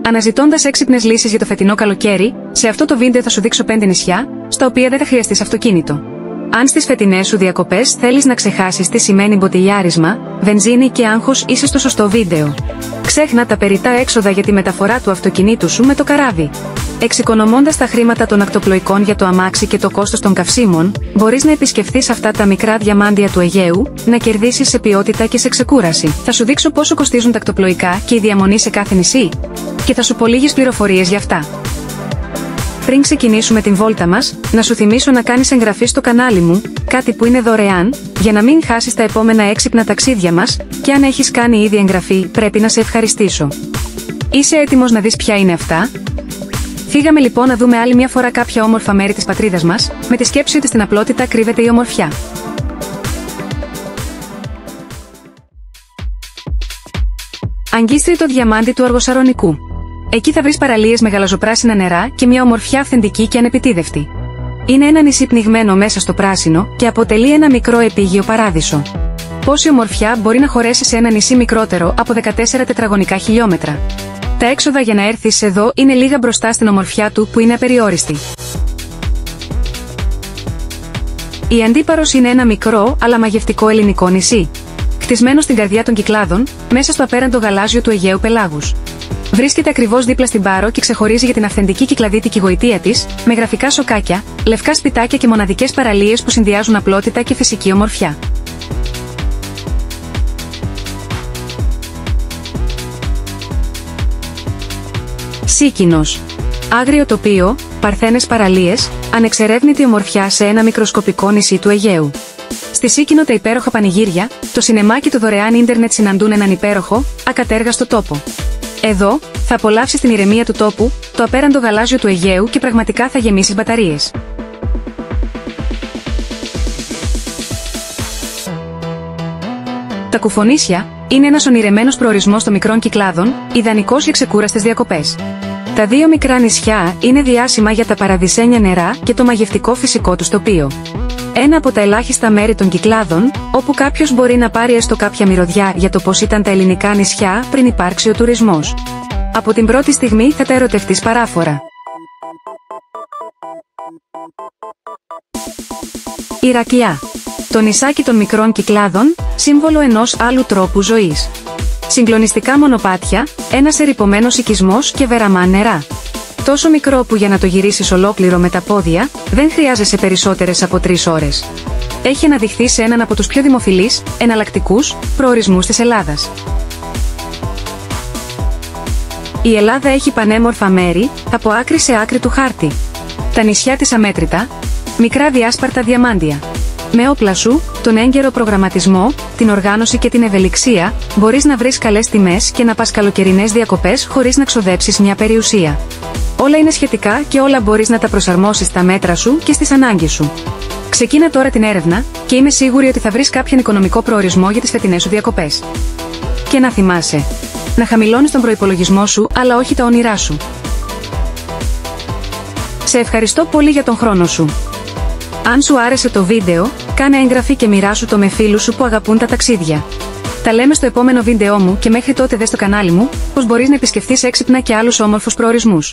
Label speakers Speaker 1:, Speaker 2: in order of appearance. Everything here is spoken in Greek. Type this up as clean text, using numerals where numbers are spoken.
Speaker 1: Αναζητώντας έξυπνες λύσεις για το φετινό καλοκαίρι, σε αυτό το βίντεο θα σου δείξω 5 νησιά, στα οποία δεν θα χρειαστείς αυτοκίνητο. Αν στις φετινές σου διακοπές θέλεις να ξεχάσεις τι σημαίνει μποτιλιάρισμα, βενζίνη και άγχος, είσαι στο σωστό βίντεο. Ξέχνα τα περιττά έξοδα για τη μεταφορά του αυτοκινήτου σου με το καράβι. Εξοικονομώντας τα χρήματα των ακτοπλοϊκών για το αμάξι και το κόστος των καυσίμων, μπορείς να επισκεφθείς αυτά τα μικρά διαμάντια του Αιγαίου, να κερδίσεις σε ποιότητα και σε ξεκούραση. Θα σου δείξω πόσο κοστίζουν τα ακτοπλοϊκά και η διαμονή σε κάθε νησί, και θα σου πω λίγες πληροφορίες για αυτά. Πριν ξεκινήσουμε την βόλτα μας, να σου θυμίσω να κάνεις εγγραφή στο κανάλι μου, κάτι που είναι δωρεάν, για να μην χάσεις τα επόμενα έξυπνα ταξίδια μας, και αν έχεις κάνει ήδη εγγραφή, πρέπει να σε ευχαριστήσω. Είσαι έτοιμος να δεις ποια είναι αυτά? Φύγαμε λοιπόν να δούμε άλλη μια φορά κάποια όμορφα μέρη της πατρίδας μας, με τη σκέψη ότι στην απλότητα κρύβεται η ομορφιά. Αγκίστριτο διαμάντι του Αργοσαρονικού. Εκεί θα βρεις παραλίες με γαλαζοπράσινα νερά και μια ομορφιά αυθεντική και ανεπιτίδευτη. Είναι ένα νησί πνιγμένο μέσα στο πράσινο και αποτελεί ένα μικρό επίγειο παράδεισο. Πόση ομορφιά μπορεί να χωρέσει σε ένα νησί μικρότερο από 14 τετραγωνικά χιλιόμετρα. Τα έξοδα για να έρθεις εδώ είναι λίγα μπροστά στην ομορφιά του που είναι απεριόριστη. Η Αντίπαρος είναι ένα μικρό αλλά μαγευτικό ελληνικό νησί. Χτισμένο στην καρδιά των Κυκλάδων, μέσα στο απέραντο γαλάζιο του Αιγαίου πελάγους. Βρίσκεται ακριβώς δίπλα στην Πάρο και ξεχωρίζει για την αυθεντική κυκλαδίτικη γοητεία της, με γραφικά σοκάκια, λευκά σπιτάκια και μοναδικές παραλίες που συνδυάζουν απλότητα και φυσική ομορφιά. Σίκινος. Άγριο τοπίο, παρθένες παραλίες, ανεξερεύνητη ομορφιά σε ένα μικροσκοπικό νησί του Αιγαίου. Στη Σίκινο τα υπέροχα πανηγύρια, το σινεμά και το δωρεάν ίντερνετ συναντούν έναν υπέροχο, ακατέργαστο τόπο. Εδώ, θα απολαύσεις την ηρεμία του τόπου, το απέραντο γαλάζιο του Αιγαίου και πραγματικά θα γεμίσεις μπαταρίες. Τα Κουφονήσια είναι ένας ονειρεμένος προορισμός των μικρών Κυκλάδων, ιδανικός για ξεκούραστες διακοπές. Τα δύο μικρά νησιά είναι διάσημα για τα παραδεισένια νερά και το μαγευτικό φυσικό του τοπίο. Ένα από τα ελάχιστα μέρη των Κυκλάδων, όπου κάποιος μπορεί να πάρει έστω κάποια μυρωδιά για το πώς ήταν τα ελληνικά νησιά πριν υπάρξει ο τουρισμός. Από την πρώτη στιγμή θα τα ερωτευτείς παράφορα. Ηρακλειά. Το νησάκι των μικρών Κυκλάδων, σύμβολο ενός άλλου τρόπου ζωής. Συγκλονιστικά μονοπάτια, ένας ερειπωμένος οικισμός και βεραμά νερά. Τόσο μικρό που για να το γυρίσεις ολόκληρο με τα πόδια, δεν χρειάζεσαι περισσότερες από 3 ώρες. Έχει αναδειχθεί σε έναν από τους πιο δημοφιλείς, εναλλακτικούς, προορισμούς της Ελλάδας. Η Ελλάδα έχει πανέμορφα μέρη, από άκρη σε άκρη του χάρτη. Τα νησιά της αμέτρητα, μικρά διάσπαρτα διαμάντια. Με όπλα σου, τον έγκαιρο προγραμματισμό, την οργάνωση και την ευελιξία, μπορείς να βρεις καλές τιμές και να πας καλοκαιρινές διακοπές χωρίς να ξοδέψεις μια περιουσία. Όλα είναι σχετικά και όλα μπορείς να τα προσαρμόσεις στα μέτρα σου και στις ανάγκες σου. Ξεκίνα τώρα την έρευνα και είμαι σίγουρη ότι θα βρεις κάποιον οικονομικό προορισμό για τις φετινές σου διακοπές. Και να θυμάσαι, να χαμηλώνεις τον προϋπολογισμό σου αλλά όχι τα όνειρά σου. Σε ευχαριστώ πολύ για τον χρόνο σου. Αν σου άρεσε το βίντεο, κάνε εγγραφή και μοιράσου το με φίλους σου που αγαπούν τα ταξίδια. Τα λέμε στο επόμενο βίντεό μου και μέχρι τότε δες στο κανάλι μου πώς μπορείς να επισκεφθείς έξυπνα και άλλους όμορφους προορισμούς.